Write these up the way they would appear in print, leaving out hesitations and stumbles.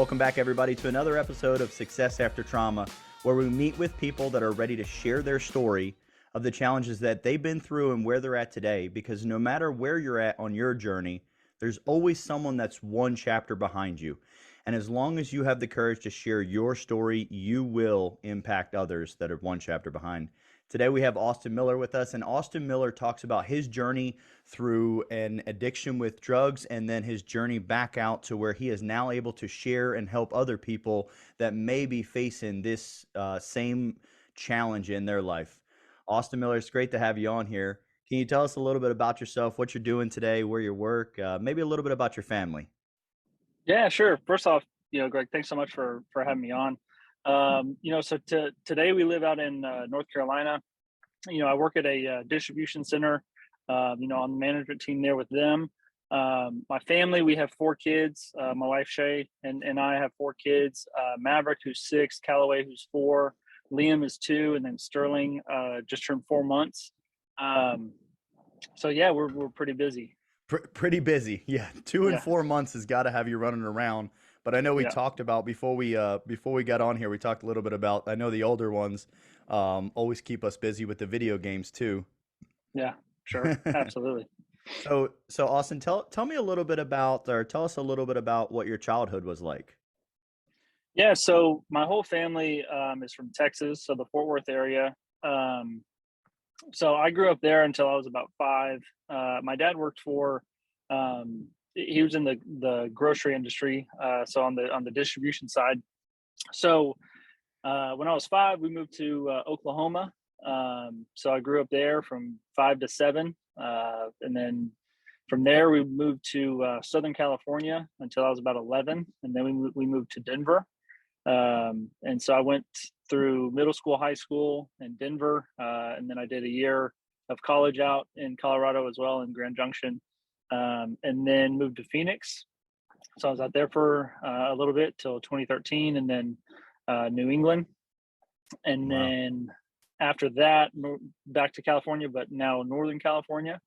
Welcome back, everybody, to another episode of Success After Trauma, where we meet with people that are ready to share their story of the challenges that they've been through and where they're at today. Because no matter where you're at on your journey, there's always someone that's one chapter behind you. And as long as you have the courage to share your story, you will impact others that are one chapter behind. Today we have Austin Miller with us, and Austin Miller talks about his journey through an addiction with drugs and then his journey back out to where he is now able to share and help other people that may be facing this same challenge in their life. Austin Miller, it's great to have you on here. Can you tell us a little bit about yourself, what you're doing today, where you work, maybe a little bit about your family? Yeah, sure. First off, Greg, thanks so much for having me on. Today we live out in North Carolina. I work at a distribution center, on the management team there with them. My family, we have 4 kids. My wife, Shay, and I have 4 kids. Maverick, who's 6, Callaway, who's 4, Liam is 2, and then Sterling just turned 4 months. We're pretty busy. Pretty busy. Yeah. 2 and Yeah. 4 months has got to have you running around. But I know we talked about before we got on here, we talked a little bit about, I know the older ones always keep us busy with the video games too. Yeah, sure. Absolutely. So Austin, tell me a little bit about, or tell us a little bit about what your childhood was like. Yeah. So my whole family is from Texas, so the Fort Worth area. So I grew up there until I was about 5. My dad worked for, he was in the grocery industry, so on the distribution side. So when I was 5, we moved to Oklahoma. So I grew up there from 5 to 7, and then from there we moved to Southern California until I was about 11, and then we moved to Denver. And so I went through middle school, high school in Denver, and then I did a year of college out in Colorado as well in Grand Junction, and then moved to Phoenix. So I was out there for a little bit till 2013, and then New England, and Wow. then after that moved back to California, but now Northern California,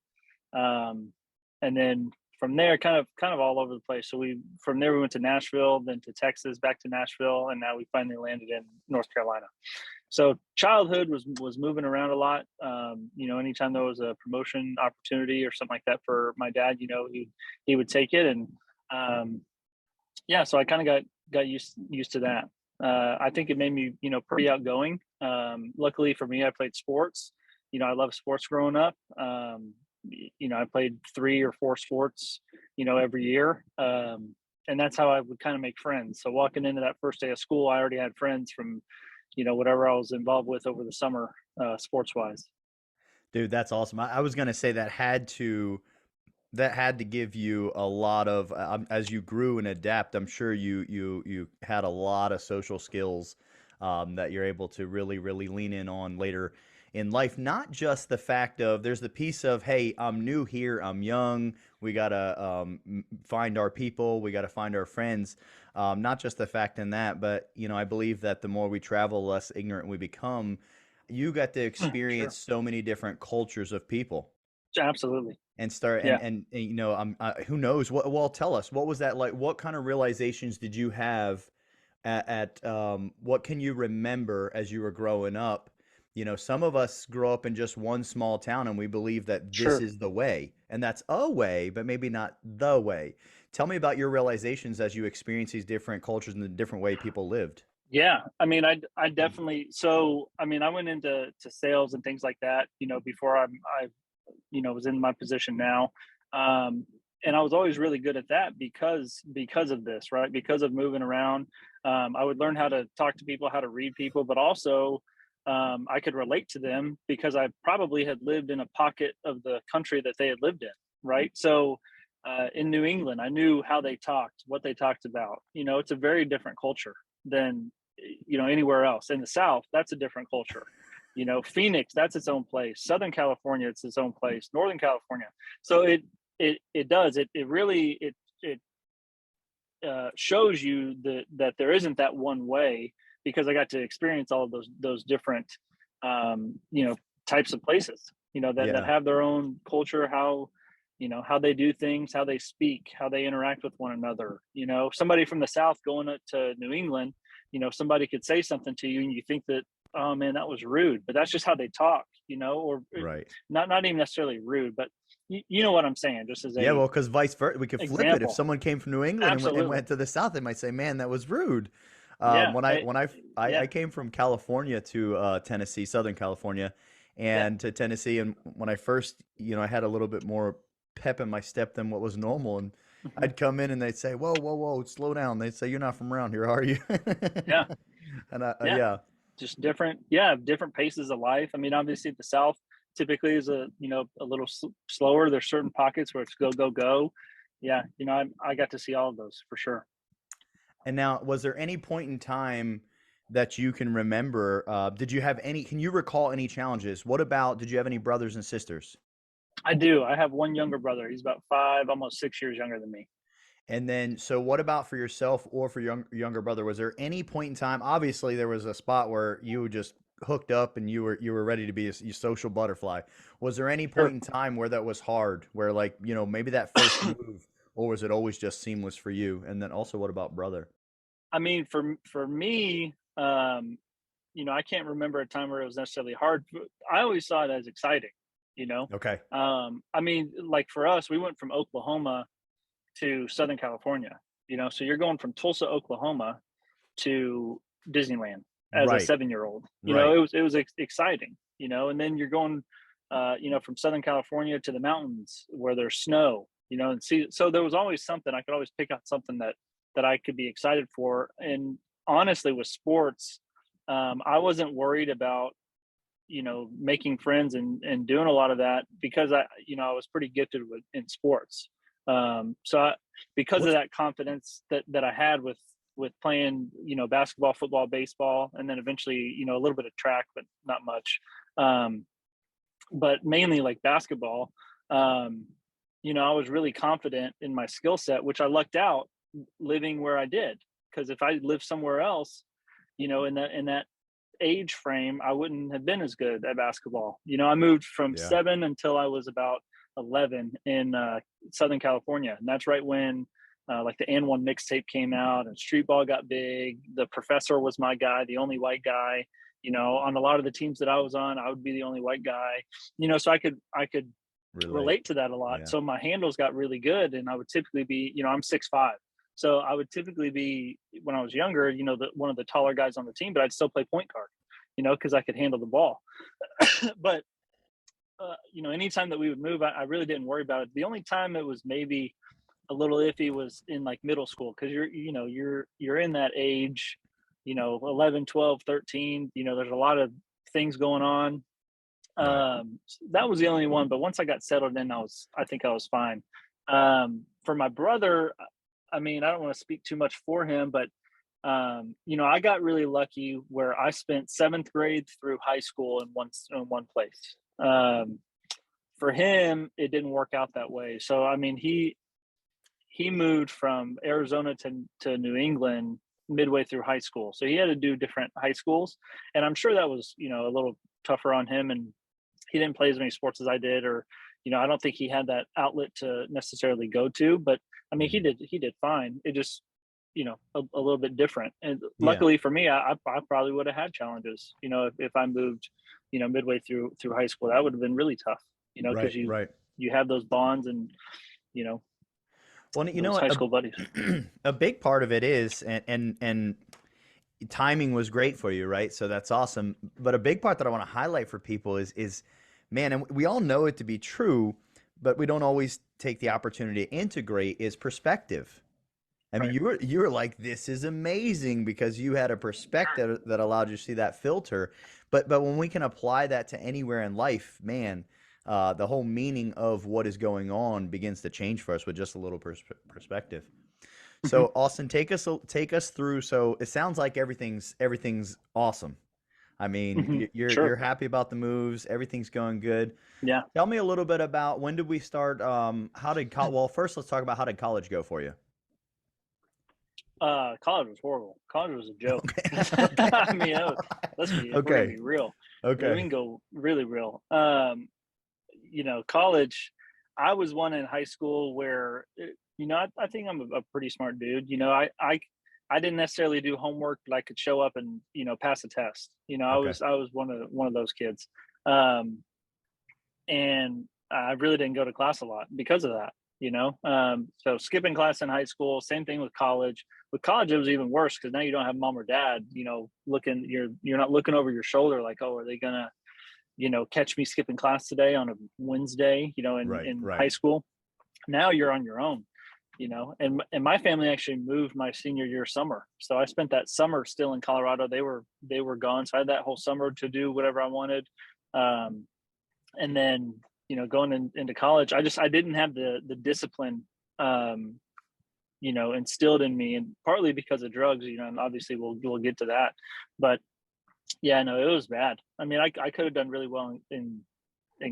and then from there kind of all over the place. So from there we went to Nashville, then to Texas, back to Nashville, and now we finally landed in North Carolina. So childhood was moving around a lot. Anytime there was a promotion opportunity or something like that for my dad, he would take it, and so I kind of got used to that. I think it made me pretty outgoing. Luckily for me, I played sports. I love sports growing up. I played 3 or 4 sports, every year. And that's how I would kind of make friends. So walking into that first day of school, I already had friends from, whatever I was involved with over the summer, sports wise. Dude, that's awesome. I was going to say that had to give you a lot of, as you grew and adapt, I'm sure you had a lot of social skills that you're able to really, really lean in on later in life. Not just the fact of, there's the piece of, hey, I'm new here, I'm young, we got to find our people, we got to find our friends. Not just the fact in that, but, I believe that the more we travel, the less ignorant we become. You got to experience Sure. so many different cultures of people. Absolutely. And start Yeah. and who knows what? Well, tell us, what was that like? What kind of realizations did you have at what can you remember as you were growing up? Some of us grow up in just one small town and we believe that this Sure. is the way, and that's a way, but maybe not the way. Tell me about your realizations as you experience these different cultures and the different way people lived. Yeah. I mean, I definitely, so, I mean, I went into sales and things like that, before I was in my position now. And I was always really good at that because of this, right? Because of moving around. I would learn how to talk to people, how to read people, but also I could relate to them because I probably had lived in a pocket of the country that they had lived in, right? So in New England, I knew how they talked, what they talked about. It's a very different culture than anywhere else. In the South, that's a different culture. Phoenix, that's its own place. Southern California, it's its own place. Northern California. So it really shows you that there isn't that one way, because I got to experience all of those different types of places that Yeah. have their own culture, how how they do things, how they speak, how they interact with one another. Somebody from the South going to New England, somebody could say something to you and you think that, oh man, that was rude, but that's just how they talk, or Right. not even necessarily rude, but you know what I'm saying, just as Yeah, a well, because vice versa, we could flip it. If example. someone came from New England and Absolutely. went to the South, they might say, "Man, that was rude." Yeah. I Yeah. came from California to Tennessee, Southern California, Yeah. and to Tennessee, and when I first, I had a little bit more pep in my step than what was normal, and Hmm. I'd come in and they'd say, "Whoa, whoa, whoa, slow down." They'd say, "You're not from around here, are you?" Yeah. And Yeah. yeah, Just different paces of life. I mean, obviously the South typically is a little slower. There's certain pockets where it's go, go, go. Yeah. I got to see all of those for sure. and now, was there any point in time that you can remember? Did you have any? Can you recall any challenges? What about? Did you have any brothers and sisters? I do. I have one younger brother. He's about 5, almost 6 years younger than me. And then, so what about for yourself or for your younger brother? Was there any point in time? Obviously, there was a spot where you just hooked up and you were ready to be a social butterfly. Was there any point Sure. in time where that was hard? Where like maybe that first move, or was it always just seamless for you? And then also, what about brother? I mean, for me, I can't remember a time where it was necessarily hard. I always saw it as exciting. You know, Okay, I mean, like for us, we went from Oklahoma to Southern California. So you're going from Tulsa, Oklahoma, to Disneyland as a right, 7-year-old. right. It was exciting. And then you're going, from Southern California to the mountains where there's snow. And see, so there was always something I could always pick out something that I could be excited for. And honestly, with sports, I wasn't worried about making friends and doing a lot of that because I was pretty gifted in sports. Because of What's that confidence that I had with playing basketball, football, baseball, and then eventually a little bit of track, but not much. But mainly like basketball. I was really confident in my skill set, which I lucked out living where I did. Because if I lived somewhere else, in that age frame, I wouldn't have been as good at basketball. I moved from yeah, 7 until I was about 11 in Southern California, and that's right when like the and one mixtape came out and street ball got big. The professor was my guy, the only white guy. On a lot of the teams that I was on, I would be the only white guy. So I could relate. relate to that a lot. Yeah, So my handles got really good, and I would typically be, I'm 6'5". So I would typically be, when I was younger, one of the taller guys on the team, but I'd still play point guard, because I could handle the ball. But anytime that we would move, I really didn't worry about it. The only time it was maybe a little iffy was in like middle school, because you're in that age, 11, 12, 13. There's a lot of things going on. right. So that was the only one. But once I got settled in, I think I was fine. For my brother, I mean, I don't want to speak too much for him, but I got really lucky where I spent seventh grade through high school in one place. For him, it didn't work out that way. So I mean, he moved from Arizona to New England midway through high school, so he had to do different high schools, and I'm sure that was a little tougher on him, and he didn't play as many sports as I did, or I don't think he had that outlet to necessarily go to. But I mean, he Mhm. did fine. It just a little bit different. And Yeah, luckily for me, I probably would have had challenges. If I moved midway through high school, that would have been really tough. Because right, you right. you have those bonds and you know Well, you know those what? high school buddies. A big part of it is, and timing was great for you, right? So that's awesome. But a big part that I want to highlight for people is, man, and we all know it to be true, but we don't always take the opportunity to integrate is perspective. I mean, Right. you were like, this is amazing because you had a perspective that allowed you to see that filter. But when we can apply that to anywhere in life, man, the whole meaning of what is going on begins to change for us with just a little perspective. Hmm. So Austin, take us through. So it sounds like everything's awesome. I mean, Hmm. you're Sure. happy about the moves. Everything's going good. Yeah. Tell me a little bit about when did we start? Well, first let's talk about how did college go for you? College was horrible. College was a joke. Okay. I Okay. mean, if we're gonna Okay. be real, we Okay. can go really real. College. I was one in high school where, I think I'm a pretty smart dude. I didn't necessarily do homework, but I could show up and, pass a test. Okay. I was one of those kids. Um, and I really didn't go to class a lot because of that. So skipping class in high school, same thing with college. With college, it was even worse because now you don't have mom or dad, looking. You're not looking over your shoulder like, oh, are they gonna, catch me skipping class today on a Wednesday? Right. In high Right. school, now you're on your own. And my family actually moved my senior year summer, so I spent that summer still in Colorado. They were gone, so I had that whole summer to do whatever I wanted. Um, and then going into college, I didn't have the discipline um instilled in me, and partly because of drugs, and obviously we'll get to that. But yeah, no, it was bad. I mean, I could have done really well in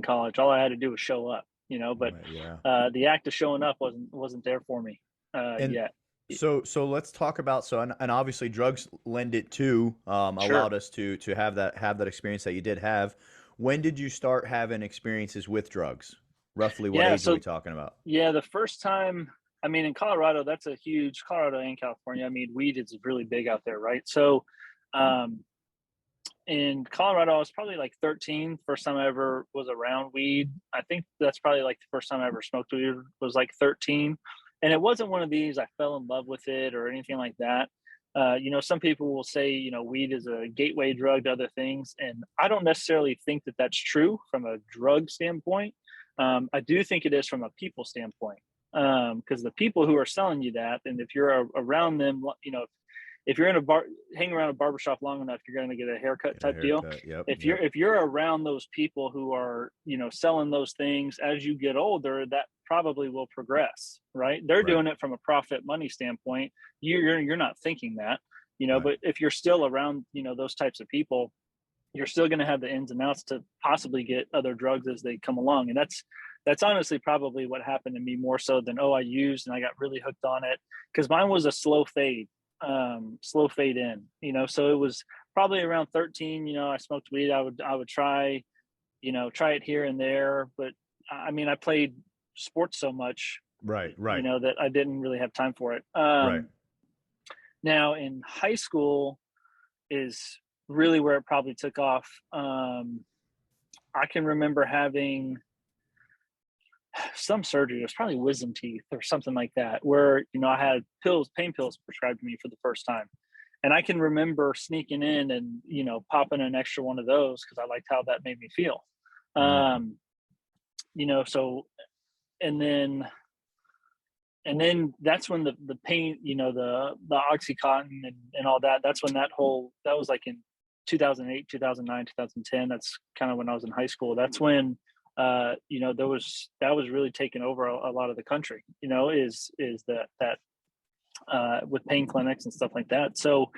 college. All I had to do was show up, but Right. Yeah. the act of showing up wasn't there for me And yet. so let's talk about, and obviously drugs lend it to, Sure. allowed us to have that experience that you did have. When did you start having experiences with drugs? Roughly what Yeah, age are so we talking about? yeah, the first time, I mean, in Colorado, that's a huge, Colorado and California, I mean, weed is really big out there, right? So um in Colorado, I was probably like 13. First time I ever was around weed. I think that's probably like the first time I ever smoked weed was like 13. And it wasn't one of these, I fell in love with it or anything like that. Some people will say, weed is a gateway drug to other things. And I don't necessarily think that that's true from a drug standpoint. I do think it is from a people standpoint. Because the people who are selling you that, and if you're around them, if you're in a bar, hang around a barbershop long enough, you're going to get a haircut Get a type deal. haircut. Yep. if you're Yep. if you're around those people who are selling those things, as you get older, that probably will progress, right? They're Right. doing it from a profit money standpoint. You're not thinking that, Right. but if you're still around those types of people, you're still going to have the ins and outs to possibly get other drugs as they come along. And that's honestly probably what happened to me, more so than, oh, I used and I got really hooked on it, because mine was a slow fade in. So it was probably around 13. I smoked weed. I would try it here and there, but I mean, I played sports so much, Right. Right. that I didn't really have time for it. Right. Now in high school is really where it probably took off. I can remember having some surgery. It was probably wisdom teeth or something like that, where I had pain pills prescribed to me for the first time. And I can remember sneaking in and popping an extra one of those because I liked how that made me feel. Mm. um so, and then that's when the pain, the oxycontin and all that, that's when that was like in 2008, 2009, 2010. That's kind of when I was in high school. That's when that was really taking over a lot of the country, is that with pain clinics and stuff like that. So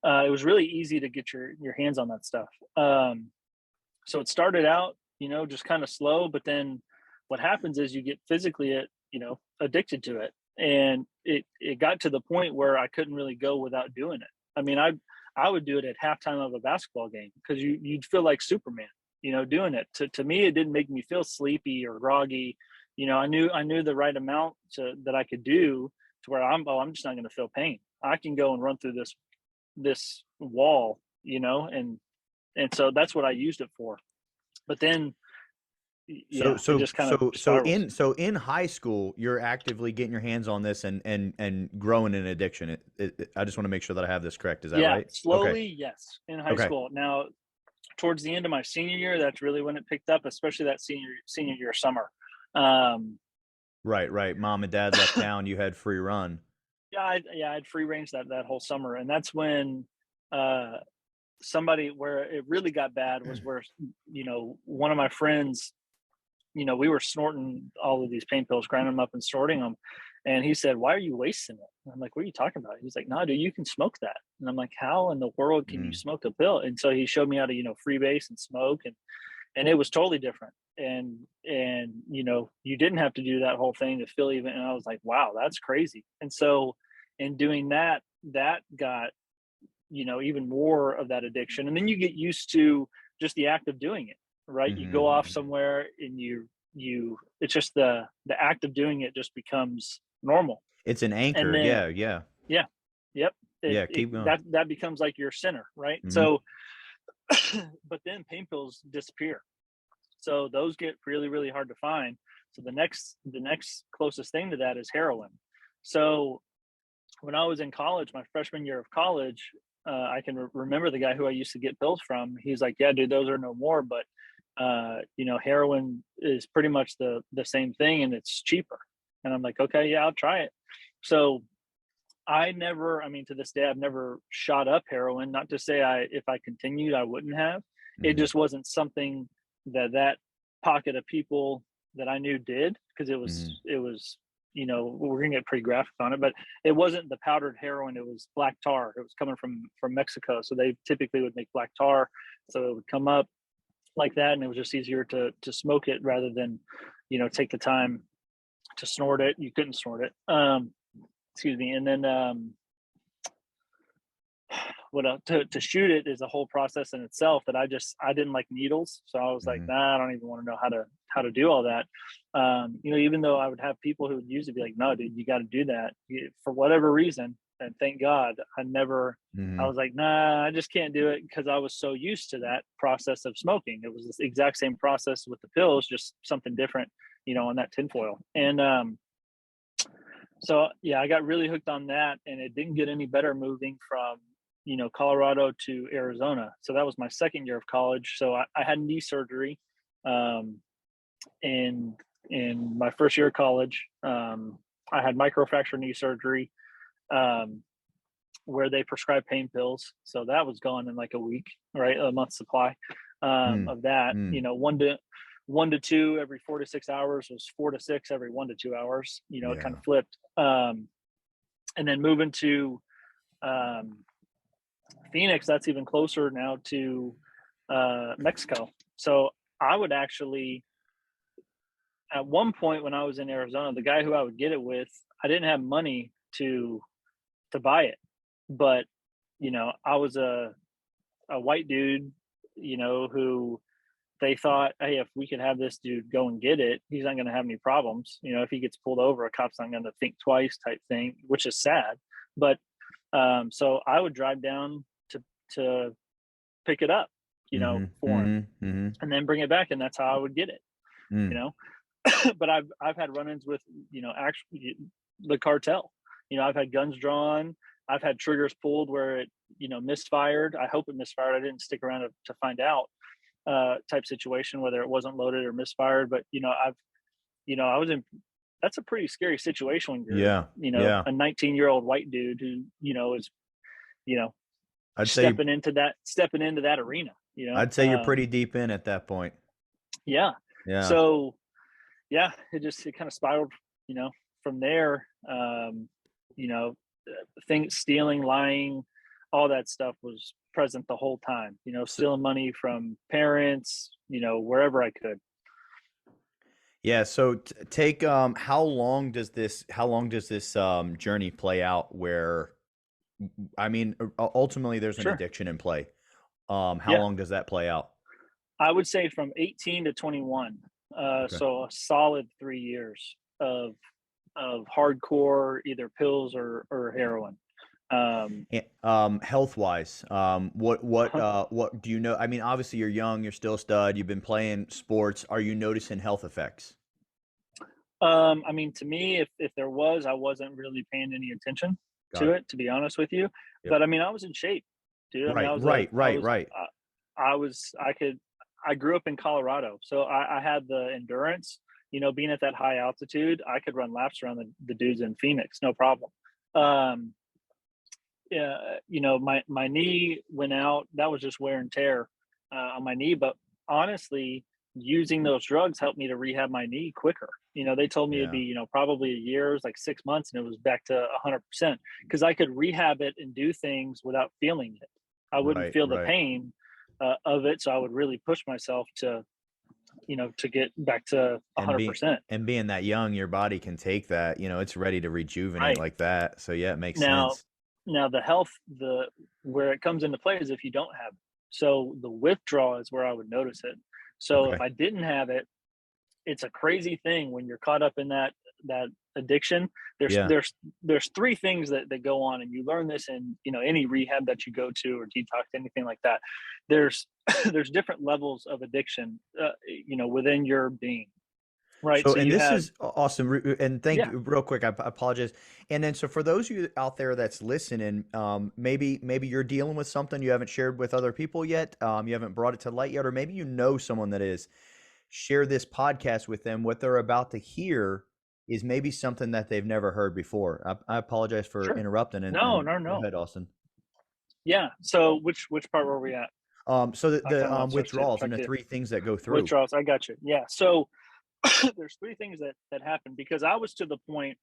it was really easy to get your hands on that stuff. So it started out, just kind of slow, but then what happens is you get physically addicted to it. And it got to the point where I couldn't really go without doing it. I mean, I would do it at halftime of a basketball game because you'd feel like Superman, doing it. To me, it didn't make me feel sleepy or groggy. I knew the right amount that I could do to where I'm just not going to feel pain. I can go and run through this wall, and so that's what I used it for. But then, So yeah, it so just kind of so so spirals. in high school, you're actively getting your hands on this and growing an addiction. I just want to make sure that I have this correct. Is that Yeah, right? Okay. slowly, yes, in high Okay. school. Now, towards the end of my senior year, that's really when it picked up, especially that senior year summer. Um, Right. Right. Mom and dad left town. You had free run. I had free range that whole summer, and that's when uh, somebody where it really got bad was where one of my friends, we were snorting all of these pain pills, grinding them up and snorting them. And he said, "Why are you wasting it?" And I'm like, "What are you talking about?" He's like, "No, dude, you can smoke that." And I'm like, "How in the world can you Mm. smoke a pill?" And so he showed me how to, freebase and smoke, and it was totally different. And you didn't have to do that whole thing to feel even. And I was like, "Wow, that's crazy." And so, in doing that, that got even more of that addiction. And then you get used to just the act of doing it, right? You go off Hmm. somewhere and it's just the act of doing it just becomes normal. It's an And anchor. then, Yeah, yeah, yeah, yep, yeah. Keep going. that becomes like your center, right? Hmm. So, but then pain pills disappear. So those get really, really hard to find. So the next closest thing to that is heroin. So when I was in college, my freshman year of college, I can remember the guy who I used to get pills from. He's like, "Yeah, dude, those are no more, but heroin is pretty much the same thing, and it's cheaper." And I'm like, "Okay, yeah, I'll try it." So I mean, to this day, I've never shot up heroin. Not to say if I continued, I wouldn't have. It Hmm. just wasn't something that pocket of people that I knew did, because Hmm. it was, we're gonna get pretty graphic on it, but it wasn't the powdered heroin. It was black tar. It was coming from Mexico, so they typically would make black tar, so it would come up like that, and it was just easier to smoke it rather than, take the time to snort it. You couldn't snort it. Excuse me. And then what to shoot it is a whole process in itself that I didn't like needles, so I was like, Hmm. nah, I don't even want to know how to do all that. Even though I would have people who would usually be like, no, dude, you got to do that for whatever reason. And thank God I Hmm. was like, nah, I just can't do it, because I was so used to that process of smoking. It was this exact same process with the pills, just something different, on that tinfoil. And so yeah, I got really hooked on that, and it didn't get any better moving from Colorado to Arizona. So that was my second year of college. So I had knee surgery, um, in my first year of college. I had microfracture knee surgery, um, where they prescribed pain pills. So that was gone in like a week, right? A month supply Hmm. of that. Hmm. 1 to 2 every 4 to 6 hours was 4 to 6 every 1 to 2 hours. It kind Yeah. of flipped. And then moving to um, Phoenix, that's even closer now to Mexico. So I would actually, at one point when I was in Arizona, the guy who I would get it with, I didn't have money to buy it, but I was a white dude, who they thought, hey, if we could have this dude go and get it, he's not going to have any problems. If he gets pulled over, a cop's not going to think twice, type thing, which is sad. But so I would drive down to pick it up, Hmm. for him, Hmm. Hmm. and then bring it back, and that's how I would get it. You Hmm. know, but I've had run-ins with actually the cartel. I've had guns drawn. I've had triggers pulled where it misfired. I hope it misfired. I didn't stick around to find out, type situation, whether it wasn't loaded or misfired. But I was in. That's a pretty scary situation when you're Yeah. Yeah. a 19-year-old white dude who is you know I'd say stepping into that arena. you're pretty deep in at that point. Yeah. Yeah. So yeah, it kind of spiraled, from there. You know, things, stealing, lying, all that stuff was present the whole time. So, Stealing money from parents, wherever I could. yeah. So take how long does this journey play out where I mean ultimately there's an Sure. addiction in play. How Yeah, long does that play out? I would say from 18 to 21. Okay. So a solid 3 years of hardcore, either pills or heroin. Health wise, what do you know? I mean, obviously you're young, you're still a stud, you've been playing sports. Are you noticing health effects? I mean, to me, if there was, I wasn't really paying any attention Got to it. it, to be honest with you. Yep. But I mean, I was in shape, dude. I mean, Right, right, right, right. I grew up in Colorado, so I had the endurance. Being at that high altitude, I could run laps around the dudes in Phoenix, no problem. Um, yeah, my knee went out. That was just wear and tear on my knee. But honestly, using those drugs helped me to rehab my knee quicker. They told me it'd be Yeah. probably a year, it was like 6 months, and it was back to 100% because I could rehab it and do things without feeling it. I wouldn't Right, feel the right. pain of it, so I would really push myself to get back to And be 100%. and being that young, your body can take that, it's ready to rejuvenate Right. like that. So yeah, it makes Now, sense. the health, where it comes into play is if you don't have it. So the withdrawal is where I would notice it. So if Okay. I didn't have it, it's a crazy thing when you're caught up in that addiction. There's Yeah. there's there's three things that go on, and you learn this in, any rehab that you go to or detox, anything like that. There's there's different levels of addiction, within your being, right? So, So and you this have, is awesome. And thank yeah, you, real quick. I apologize. And then, so for those of you out there that's listening, maybe you're dealing with something you haven't shared with other people yet. You haven't brought it to light yet, or maybe you know someone that is. Share this podcast with them. What they're about to hear is maybe something that they've never heard before. I apologize for sure. interrupting. No, And no, go no. ahead, Austin. Yeah. So which part were we at? So I kind of the lost withdrawals and track the here. three things that go through. Withdrawals. I got you. Yeah. So there's three things that happened because I was to the point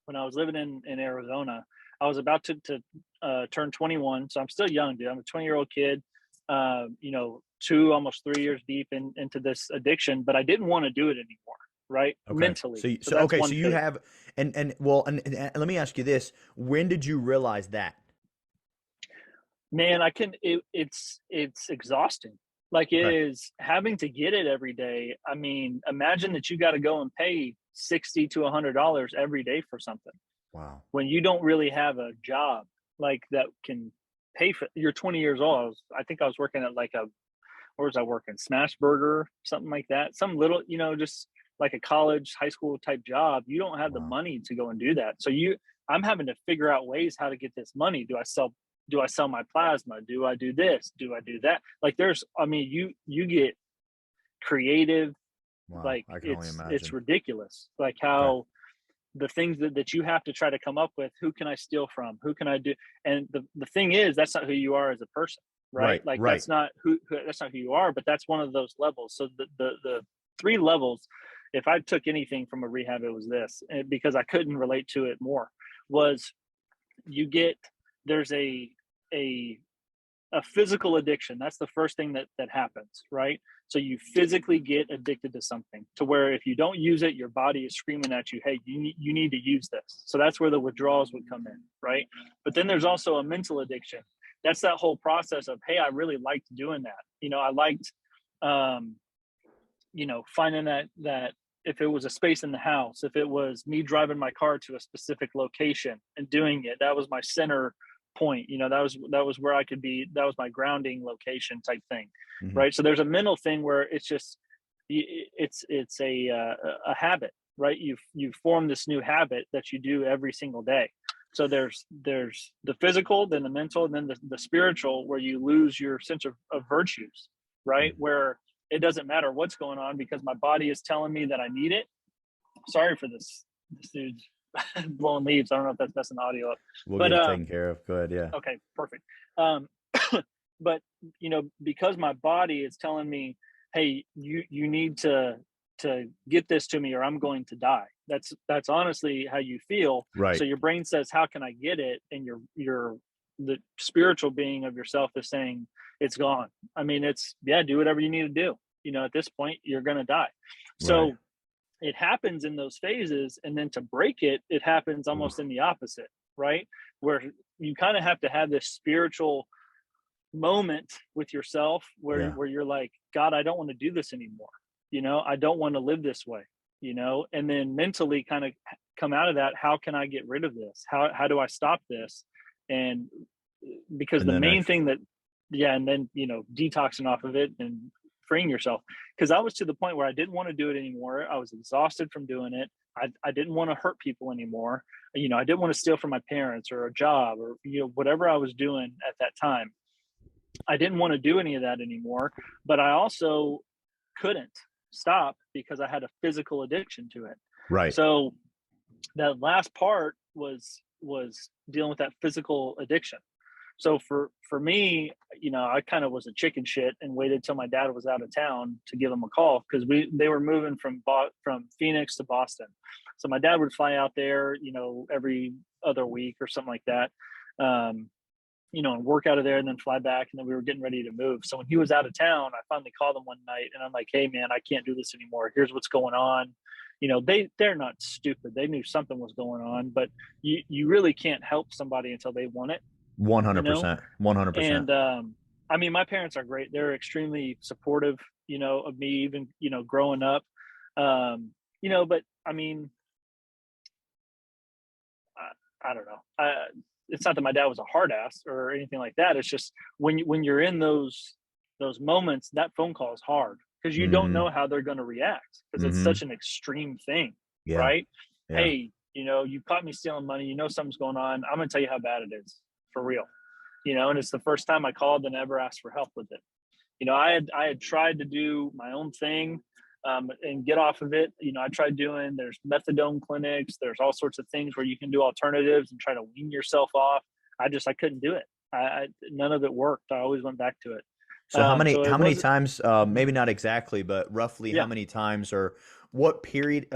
when I was living in Arizona. I was about to turn 21, so I'm still young, dude. I'm a 20-year-old kid. almost 3 years deep into this addiction, but I didn't want to do it anymore, right? Okay. Mentally. So, So that's okay. So one you phase. have, and let me ask you this: when did you realize that? Man, it's exhausting. Like it Okay. is having to get it every day. I mean, imagine that you got to go and pay 60 to $100 every day for something Wow. when you don't really have a job like that can pay for. You're 20 years old. I think I was working at like where was I working? Smash Burger, something like that. Some little, just like a college, high school type job. You don't have the Wow. money to go and do that. So I'm having to figure out ways how to get this money. Do I sell my plasma? Do I do this? Do I do that? Like you get creative. Wow. Like I can only it's imagine. ridiculous. Like Okay. how the things that you have to try to come up with, who can I steal from? Who can I do? And the thing is, that's not who you are as a person, right? Right. Like Right. that's not who you are, but that's one of those levels. So the three levels, if I took anything from a rehab, it was this, because I couldn't relate to it more, was you get, there's a a physical addiction. That's the first thing that happens, right? So you physically get addicted to something to where if you don't use it, your body is screaming at you, hey, you need to use this. So that's where the withdrawals would come in, right? But then there's also a mental addiction. That's that whole process of, hey, I really liked doing that. I liked um, finding that if it was a space in the house, if it was me driving my car to a specific location and doing it, that was my center point. That was where I could be. That was my grounding location type thing, Hmm. right? So there's a mental thing where it's just it's a habit, right? You form this new habit that you do every single day. So there's the physical, then the mental, and then the spiritual, where you lose your sense of virtues, right? Where it doesn't matter what's going on because my body is telling me that I need it. Sorry for this dude's blowing leaves. I don't know if that's messing the audio up, We'll but get it taken care of. Good. Yeah. okay, perfect. Um, but because my body is telling me, hey, you need to get this to me or I'm going to die. That's honestly how you feel. So Right. your brain says, how can I get it? And your the spiritual being of yourself is saying it's gone. I mean, it's, yeah, do whatever you need to do. At this point, you're gonna die. Right. So it happens in those phases, and then to break it happens Oof. almost in the opposite, right? Where you kind of have to have this spiritual moment with yourself where Yeah. where you're like, God, I don't want to do this anymore. I don't want to live this way. And then mentally kind of come out of that. How can I get rid of this? How do I stop this? And because And the then main actually, thing that, yeah, and then detoxing off of it and freeing yourself, because I was to the point where I didn't want to do it anymore. I was exhausted from doing it. I didn't want to hurt people anymore. I didn't want to steal from my parents or a job or whatever I was doing at that time. I didn't want to do any of that anymore, but I also couldn't stop because I had a physical addiction to it. right. So that last part was dealing with that physical addiction. So for me, I kind of was a chicken shit and waited till my dad was out of town to give him a call because they were moving from Phoenix to Boston. So my dad would fly out there, every other week or something like that. And work out of there and then fly back. And then we were getting ready to move. So when he was out of town, I finally called him one night and I'm like, hey man, I can't do this anymore. Here's what's going on. They're not stupid. They knew something was going on, but you really can't help somebody until they want it, you know? 100%. 100%. And my parents are great. They're extremely supportive, of me, even, growing up. But I mean, I don't know. It's not that my dad was a hard ass or anything like that. It's just when you're in those moments, that phone call is hard because you don't Mm-hmm. know how they're going to react because it's Mm-hmm. such an extreme thing, Yeah. right? Yeah. Hey, you caught me stealing money. You know something's going on. I'm going to tell you how bad it is for real. And it's the first time I called and ever asked for help with it. I had tried to do my own thing and get off of it. I tried doing, there's methadone clinics, there's all sorts of things where you can do alternatives and try to wean yourself off. I couldn't do it. None of it worked. I always went back to it. So So it how many was, times, maybe not exactly, but roughly how yeah. many times, or what period,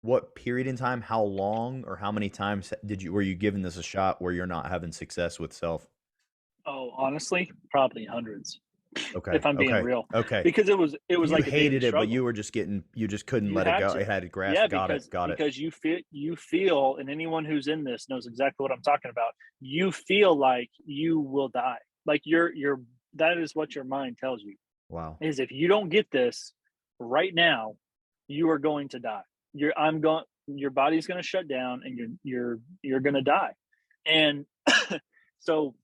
what period in time, how long, or how many times were you given this a shot where you're not having success with self? Oh, honestly, probably hundreds, Okay. if I'm being Okay. real, Okay. because it was You like a daily hated it, but struggle. you were just you just couldn't You let it have go. to. It had Yeah, grasp. Got it. because Got it. you feel, and anyone who's in this knows exactly what I'm talking about. You feel like you will die. Like that is what your mind tells you. Wow. Is if you don't get this right now, you are going to die. Your body's going to shut down and you're going to die. And so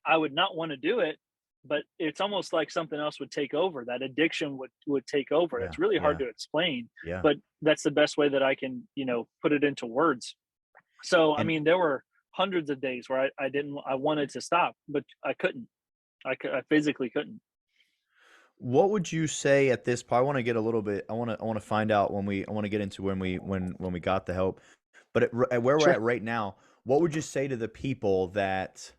I would not want to do it, but it's almost like something else would take over. That addiction would take over. Yeah. It's really hard Yeah. to explain, Yeah. but that's the best way that I can, put it into words. So, I And mean, there were hundreds of days where I wanted to stop, but I couldn't. I physically couldn't. what would you say at this point? I want to get a little bit. I want to find out I want to get into when we got the help. But at where we're Sure. at right now, what would you say to the people that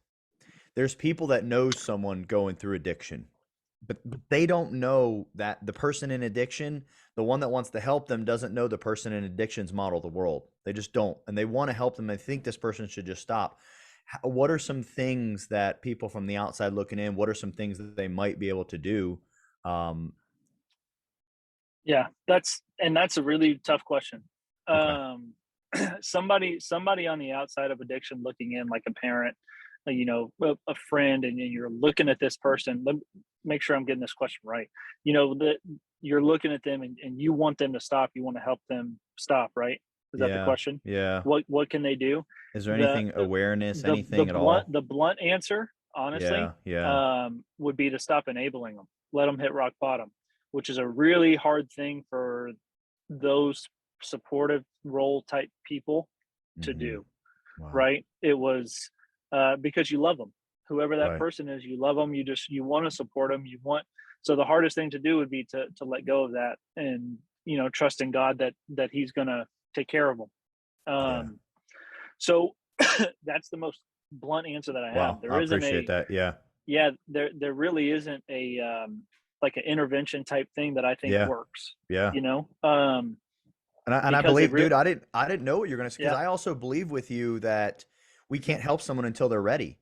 there's people that know someone going through addiction, but they don't know that the person in addiction, the one that wants to help them, doesn't know the person in addiction's model the world. They just don't, and they want to help them. They think this person should just stop. What are some things that people from the outside looking in? What are some things that they might be able to do? Um, Yeah, that's a really tough question. okay. Um, somebody on the outside of addiction looking in, like a parent, a friend, and you're looking at this person. Let me make sure I'm getting this question right. That you're looking at them and you want them to stop. You want to help them stop, right? Is that the Yeah. question? Yeah. What can they do? Is there The anything the awareness, the anything at blunt all? the blunt answer, honestly, Yeah. Yeah. would be to stop enabling them. Let them hit rock bottom, which is a really hard thing for those supportive role type people to Hmm. do, Wow. right? It was because you love them. Whoever that Right. person is, you love them. You want to support them. So the hardest thing to do would be to let go of that and trust in God that He's gonna take care of them. Yeah. Um, so that's the most blunt answer that I have. Wow. I There isn't appreciate a that. Yeah. Yeah, there really isn't a like an intervention type thing that I think Yeah. works. Yeah. You know, And I because it believe, real dude, I didn't know what you're gonna say because yeah, I also believe with you that we can't help someone until they're ready.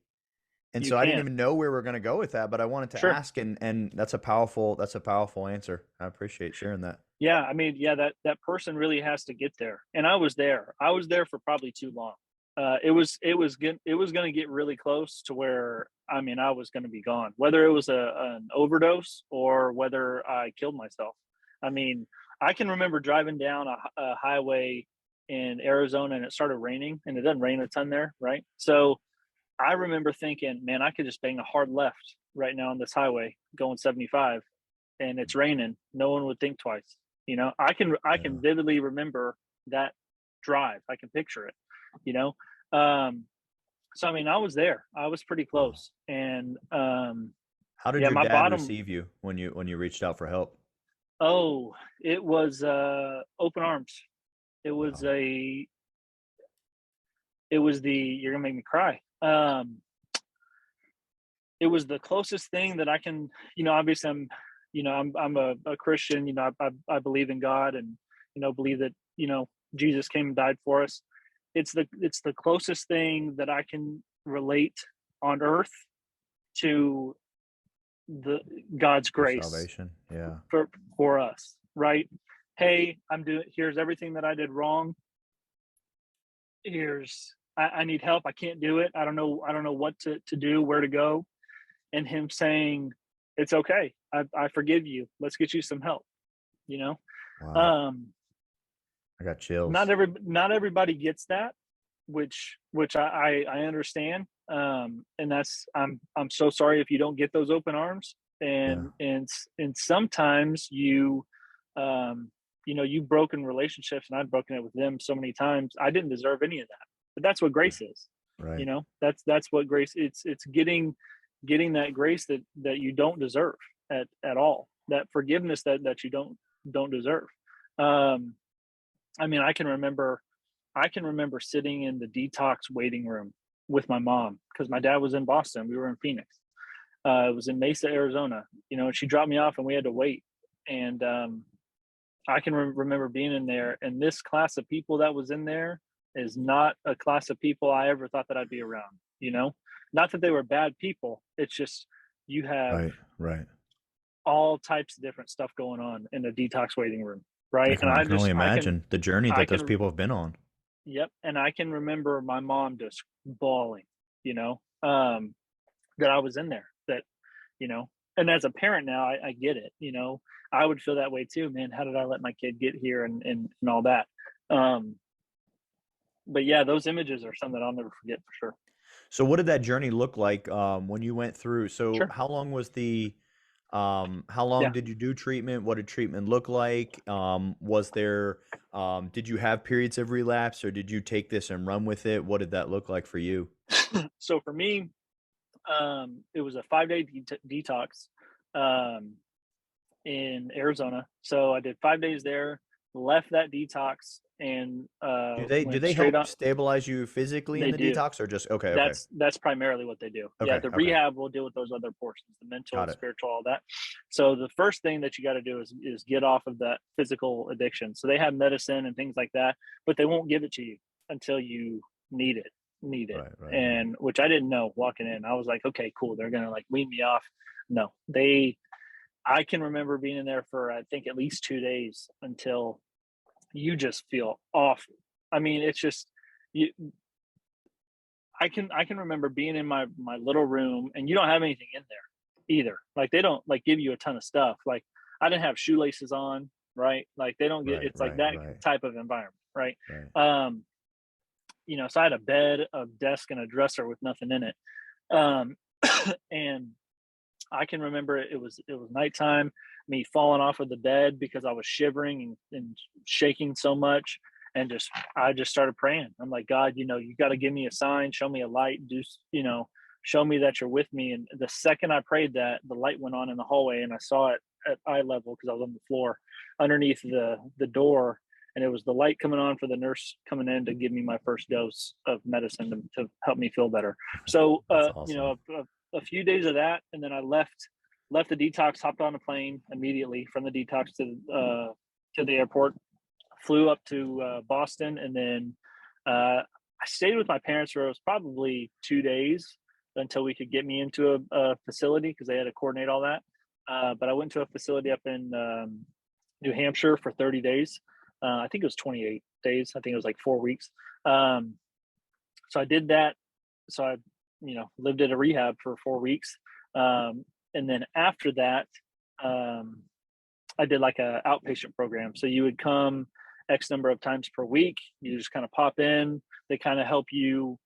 And you so I didn't can't. even know where we're gonna go with that, but I wanted to Sure. ask, and that's a powerful answer. I appreciate sharing that. Yeah, I mean, yeah, that person really has to get there. And I was there. I was there for probably too long. It was going to get really close to where, I mean, I was going to be gone, whether it was an overdose or whether I killed myself. I mean, I can remember driving down a highway in Arizona and it started raining, and it doesn't rain a ton there, right? So I remember thinking, man, I could just bang a hard left right now on this highway going 75, and it's raining. No one would think twice. I can Yeah. vividly remember that drive. I can picture it. You know, um, so I mean, I was there. I was pretty Wow. close, and How did yeah, your my dad bottom. receive you when you reached out for help? Oh, it was open arms. It was Wow. a. It was the. You're gonna make me cry. It was the closest thing that I can. Obviously, I'm a Christian. I believe in God, and believe that Jesus came and died for us. It's the closest thing that I can relate on earth to the God's For grace salvation. Yeah. for us, right? Hey, here's everything that I did wrong. I need help. I can't do it. I don't know what to do, where to go. And him saying, it's okay. I forgive you. Let's get you some help, you know? Wow. Um, I got chills. not everybody gets that, which I understand. And that's I'm so sorry if you don't get those open arms. Yeah. And sometimes um, you've broken relationships, and I've broken it with them so many times. I didn't deserve any of that, but that's what Yeah. grace is. Right. That's what grace. It's getting that grace that you don't deserve at all. That forgiveness that you don't deserve. Um, I mean, I can remember sitting in the detox waiting room with my mom because my dad was in Boston. We were in Phoenix. It was in Mesa, Arizona. And she dropped me off, and we had to wait. And I can remember being in there, and this class of people that was in there is not a class of people I ever thought that I'd be around. Not that they were bad people. It's just you have Right. Right. all types of different stuff going on in the detax waiting room, I right? can And I I can just only imagine the journey I that those can people have been on. yep, and I can remember my mom just bawling, you know, um, that I was in there. That you know, and as a parent now, I get it. I would feel that way too, man. How did I let my kid get here and all that? Um, but yeah, those images are something that I'll never forget for sure. So what did that journey look like when you went through? So Sure. how long Yeah. did you do treatment? What did treatment look like? Was there did you have periods of relapse, or did you take this and run with it? What did that look like for you? So for me, it was a 5-day detox. Um, in Arizona. So I did 5 days there, left that detox, and Do went they straight help on. stabilize you physically in They the do. detox, or just okay, okay. That's primarily what they do. Yeah, Okay, the okay. rehab will deal with those other portions, the mental, Got it. spiritual, all that. So the first thing that you got to do is get off of that physical addiction. So they have medicine and things like that, but they won't give it to you until you need it. Need it. Right, right, right. And which I didn't know walking in. I was like, okay, cool. They're gonna like wean me off. No, they I can remember being in there for I think at least 2 days until you just feel awful. I mean, it's just you. I can remember being in my little room, and you don't have anything in there either. Like they don't like give you a ton of stuff. Like I didn't have shoelaces on, right? Like they don't get. Right, It's like right, that right, type of environment, right? right. Um, so I had a bed, a desk, and a dresser with nothing in it. Um, and I can remember it was nighttime, me falling off of the bed because I was shivering and shaking so much, and I just started praying. I'm like, God, you got to give me a sign, show me a light, show me that you're with me. And the second I prayed that, the light went on in the hallway, and I saw it at eye level because I was on the floor underneath the door, and it was the light coming on for the nurse coming in to give me my first dose of medicine to help me feel better. So, That's awesome. a few days of that, and then I left the detox, hopped on a plane immediately from the detox to the airport, flew up to Boston, and then I stayed with my parents for it was probably 2 days until we could get me into a facility because they had to coordinate all that. But I went to a facility up in New Hampshire for 30 days. I think it was 28 days. I think it was like 4 weeks. Um, so I did that. So I, lived at a rehab for 4 weeks. And then after that, um, I did like a outpatient program. So you would come X number of times per week. You just kind of pop in. They kind of help you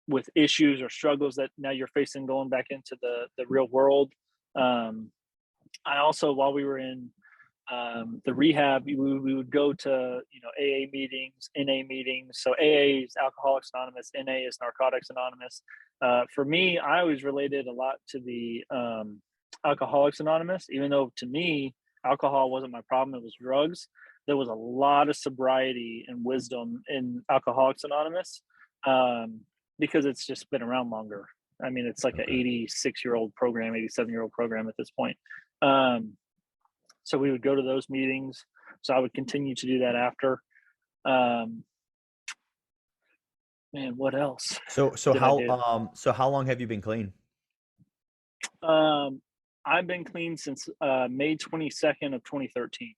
with issues or struggles that now you're facing going back into the real world. Um, I also, while we were in the rehab, we would go to AA meetings, NA meetings. So AA is Alcoholics Anonymous, NA is Narcotics Anonymous. For me, I always related a lot to the Alcoholics Anonymous, even though to me alcohol wasn't my problem; it was drugs. There was a lot of sobriety and wisdom in Alcoholics Anonymous because it's just been around longer. I mean, it's like an Okay. 86-year-old program, 87-year-old program at this point. Um, so we would go to those meetings. So I would continue to do that after. Um, Man, what else did I do? So how long have you been clean? Um, I've been clean since May 22nd of 2013.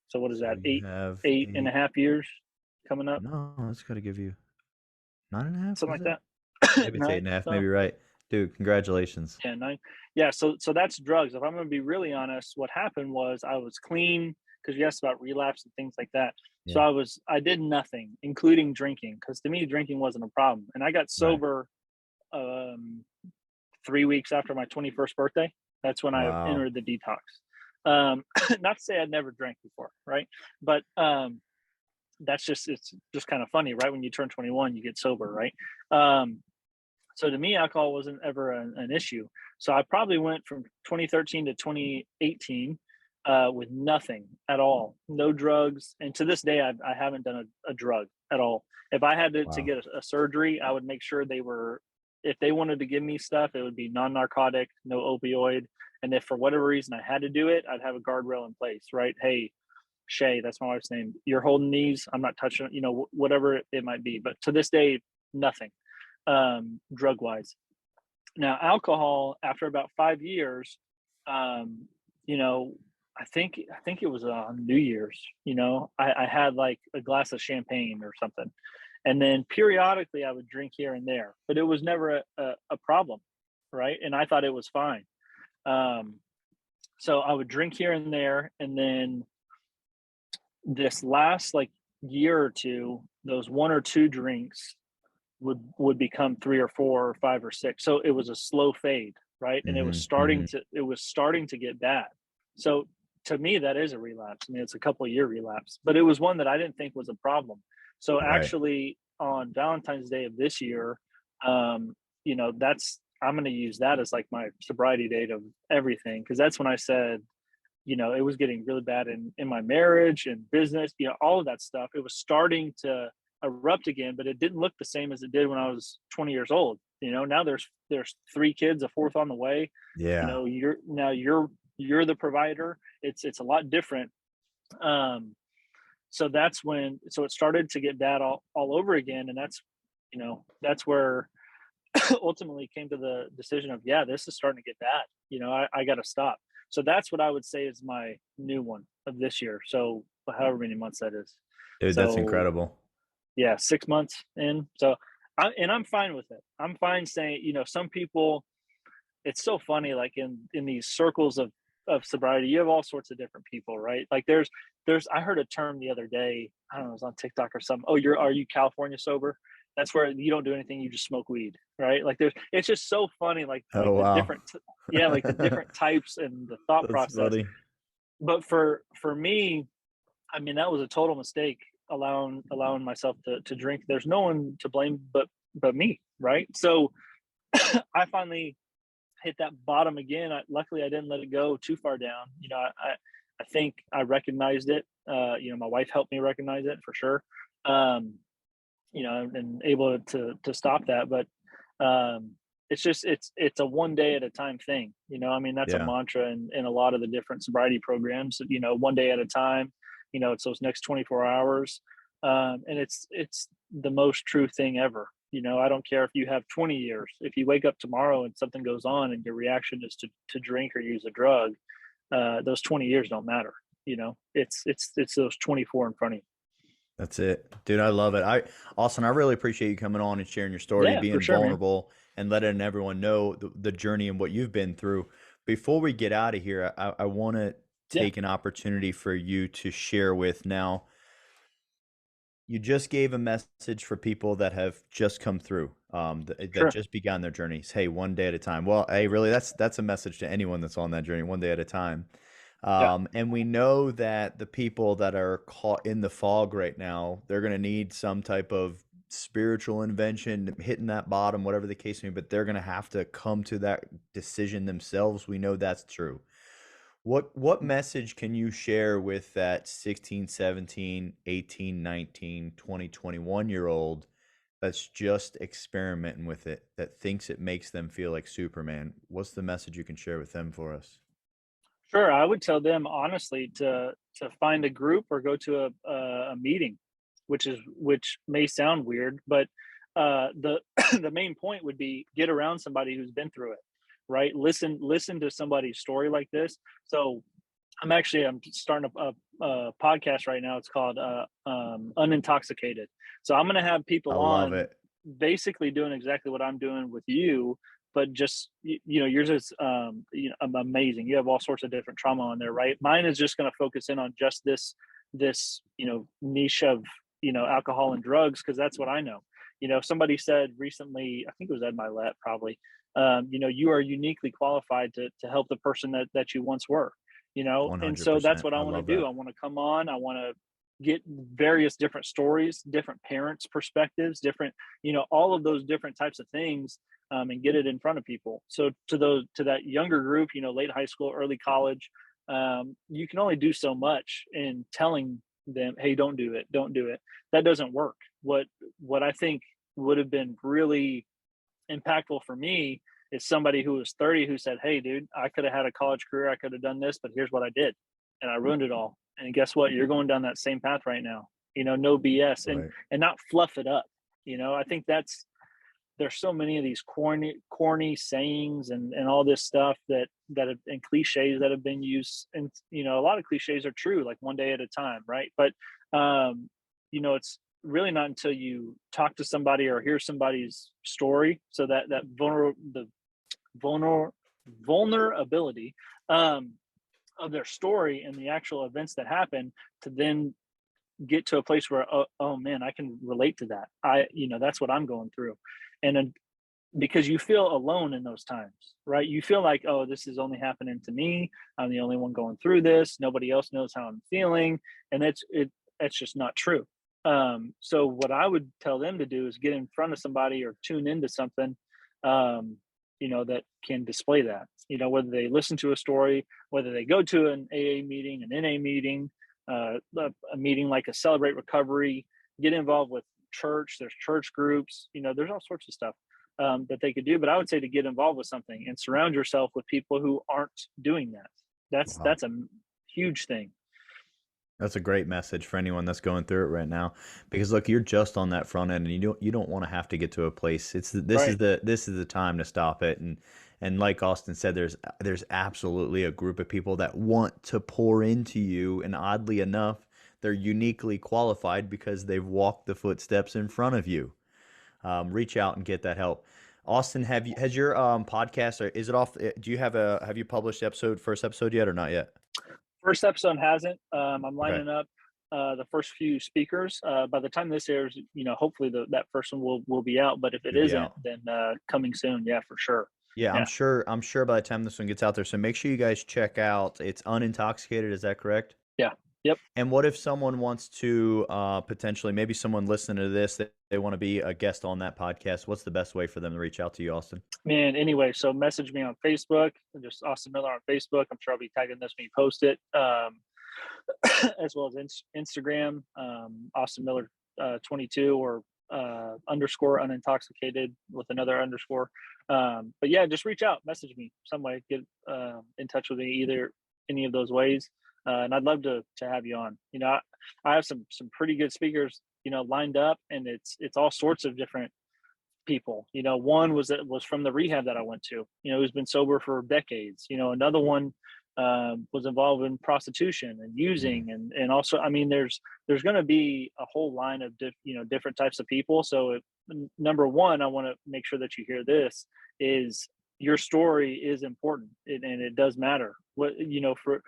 So what is So that? you Eight, have eight and a eight. half years coming up, No, that's got to give you 9.5, something is like it? that. Maybe it's eight Nine. and a half, maybe So right. Dude, congratulations. yeah, nine. Yeah. So that's drugs. If I'm going to be really honest, what happened was I was clean because you asked about relapse and things like that. So Yeah. I did nothing, including drinking, because to me drinking wasn't a problem. And I got Right. sober um 3 weeks after my 21st birthday. That's when I Wow. entered the detox. Not to say I'd never drank before, right? But it's just kind of funny, right? When you turn 21, you get sober, right? Um, so to me, alcohol wasn't ever an issue. So I probably went from 2013 to 2018 with nothing at all, no drugs, and to this day, I haven't done a drug at all. If I had to Wow. get a surgery, I would make sure they were. If they wanted to give me stuff, it would be non-narcotic, no opioid, and if for whatever reason I had to do it, I'd have a guardrail in place, right? Hey, Shay, that's my wife's name. You're holding these. I'm not touching it, whatever it might be. But to this day, nothing drug wise. Now, alcohol, after about 5 years, um, you know, I think it was on New Year's, I had like a glass of champagne or something. And then periodically I would drink here and there, but it was never a problem. Right. And I thought it was fine. Um, so I would drink here and there. And then this last like year or two, those one or two drinks would become three or four or five or six. So it was a slow fade, right? And Hmm. Hmm. it was starting to get bad. So to me, that is a relapse. I mean, it's a couple of year relapse, but it was one that I didn't think was a problem. So Right. actually, on Valentine's Day of this year, that's I'm going to use that as like my sobriety date of everything, because that's when I said, it was getting really bad in my marriage and business, all of that stuff. It was starting to erupt again, but it didn't look the same as it did when I was 20 years old. Now there's three kids, a fourth on the way. Yeah. You're the provider. It's a lot different. Um, so it started to get bad all over again, and that's where ultimately came to the decision of, yeah, this is starting to get bad. I got to stop. So that's what I would say is my new one of this year. So however many months that is. Dude, that's So incredible. yeah, 6 months in. So I'm fine with it. I'm fine saying, some people, it's so funny, like in these circles of sobriety, you have all sorts of different people, right? Like I heard a term the other day, I don't know, it was on TikTok or something. Oh, are you California sober? That's where you don't do anything, you just smoke weed, right? Like it's just so funny, like Oh, the wow. yeah, like the different types and the thought That's process. funny. But for me, I mean, that was a total mistake, allowing myself to drink. There's no one to blame but me, right? So I finally hit that bottom again. Luckily, I didn't let it go too far down. I think I recognized it. My wife helped me recognize it for sure. Um, and able to stop that. But it's a one day at a time thing. I mean, that's a Yeah. mantra in a lot of the different sobriety programs. One day at a time. It's those next 24 hours, and it's the most true thing ever. I don't care if you have 20 years. If you wake up tomorrow and something goes on and your reaction is to drink or use a drug, those 20 years don't matter. It's those 24 in front of you. That's it. Dude, I love it. Austin, I really appreciate you coming on and sharing your story, Yeah, for being sure, man. vulnerable, and letting everyone know the journey and what you've been through. Before we get out of here, I want to Yeah, take an opportunity for you to share with now. You just gave a message for people that have just come through, that sure. just began their journeys. Hey, one day at a time. Well, hey, really, that's a message to anyone that's on that journey, one day at a time. Yeah, And we know that the people that are caught in the fog right now, they're going to need some type of spiritual intervention, hitting that bottom, whatever the case may be, but they're going to have to come to that decision themselves. We know that's true. What message can you share with that 16, 17, 18, 19, 20, 21 year old that's just experimenting with it, that thinks it makes them feel like Superman? What's the message you can share with them for us? sure. I would tell them honestly to find a group or go to a meeting, which may sound weird, but the the main point would be get around somebody who's been through it, right? Listen to somebody's story like this. So I'm starting a podcast right now. It's called Unintoxicated. So I'm going to have people I love on it. basically doing exactly what I'm doing with you, but just yours is amazing. You have all sorts of different trauma on there, right? Mine is just going to focus in on just this niche of alcohol and drugs, because that's what I know. Somebody said recently, I think it was Ed Milet probably, you are uniquely qualified to help the person that you once were. And so that's 100%. what I I want to love do. that. I want to come on, I want to get various different stories, different parents perspectives, different all of those different types of things, and get it in front of people. So to that younger group, late high school, early college, you can only do so much in telling them, hey, don't do it, don't do it. That doesn't work. What I think would have been really impactful for me is somebody who was 30 who said, hey dude, I could have had a college career, I could have done this, but here's what I did, and I ruined it all. And guess what, you're going down that same path right now. No BS, Right. and not fluff it up. I think there's so many of these corny sayings and all this stuff that have, and cliches that have been used. And a lot of cliches are true, like one day at a time, right? But it's really not until you talk to somebody or hear somebody's story, so that vulnerability of their story and the actual events that happen, to then get to a place where, oh man, I can relate to that. That's what I'm going through. And then, because you feel alone in those times, right? You feel like, oh, this is only happening to me, I'm the only one going through this, nobody else knows how I'm feeling. And that's just not true. So what I would tell them to do is get in front of somebody or tune into something, that can display that, whether they listen to a story, whether they go to an AA meeting, an NA meeting, a meeting like a Celebrate Recovery, get involved with church. There's church groups, there's all sorts of stuff that they could do. But I would say to get involved with something and surround yourself with people who aren't doing that. Wow. That's a huge thing. That's a great message for anyone that's going through it right now. Because look, you're just on that front end, and you don't want to have to get to a place. Right. This is the time to stop it. And like Austin said, there's absolutely a group of people that want to pour into you, and oddly enough, they're uniquely qualified because they've walked the footsteps in front of you. Reach out and get that help. Austin, has your podcast, or is it off? Do you have you published first episode yet or not yet? First episode hasn't. I'm Okay. lining up the first few speakers. By the time this airs, hopefully that first one will be out. But if it Should be isn't, out. then coming soon. Yeah, for sure. Yeah, Yeah. I'm sure by the time this one gets out there. So make sure you guys check out. It's Unintoxicated, is that correct? Yeah. Yep. And what if someone wants to potentially, maybe someone listening to this, that they want to be a guest on that podcast? What's the best way for them to reach out to you, Austin? Man, anyway, so message me on Facebook, just Austin Miller on Facebook. I'm sure I'll be tagging this when you post it, as well as Instagram, Austin Miller 22, or underscore unintoxicated with another underscore. But yeah, just reach out, message me some way, get in touch with me either any of those ways. And I'd love to have you on. I have some pretty good speakers, lined up, and it's all sorts of different people. One was from the rehab that I went to, who's been sober for decades. Another one was involved in prostitution and Mm, using, and also, I mean, there's going to be a whole line of different types of people. So number one, I want to make sure that you hear this, is your story is important, and it does matter what, for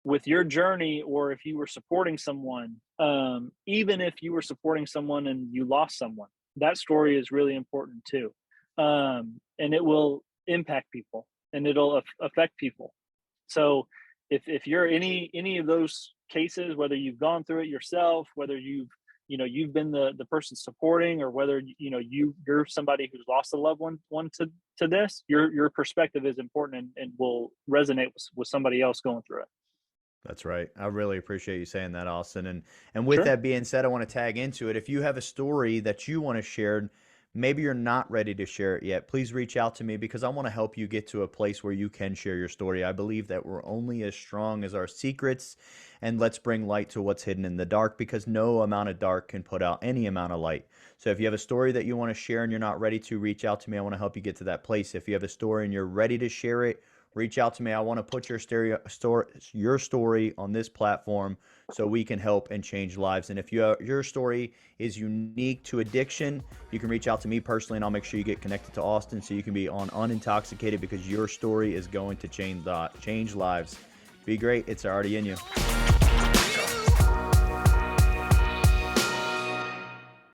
with your journey, or if you were supporting someone, even if you were supporting someone and you lost someone, that story is really important too. And it will impact people, and it'll affect people. So if you're any of those cases, whether you've gone through it yourself, whether you've been the person supporting, or whether you're somebody who's lost a loved one to this, your perspective is important, and will resonate with somebody else going through it. that's right. I really appreciate you saying that, Austin. And with Sure. that being said, I want to tag into it. If you have a story that you want to share, maybe you're not ready to share it yet, please reach out to me, because I want to help you get to a place where you can share your story. I believe that we're only as strong as our secrets, and let's bring light to what's hidden in the dark, because no amount of dark can put out any amount of light. So if you have a story that you want to share and you're not ready to, reach out to me. I want to help you get to that place. If you have a story and you're ready to share it, reach out to me. I want to put your story on this platform so we can help and change lives. And if your story is unique to addiction, you can reach out to me personally, and I'll make sure you get connected to Austin so you can be on Unintoxicated, because your story is going to change lives. Be great. It's already in you.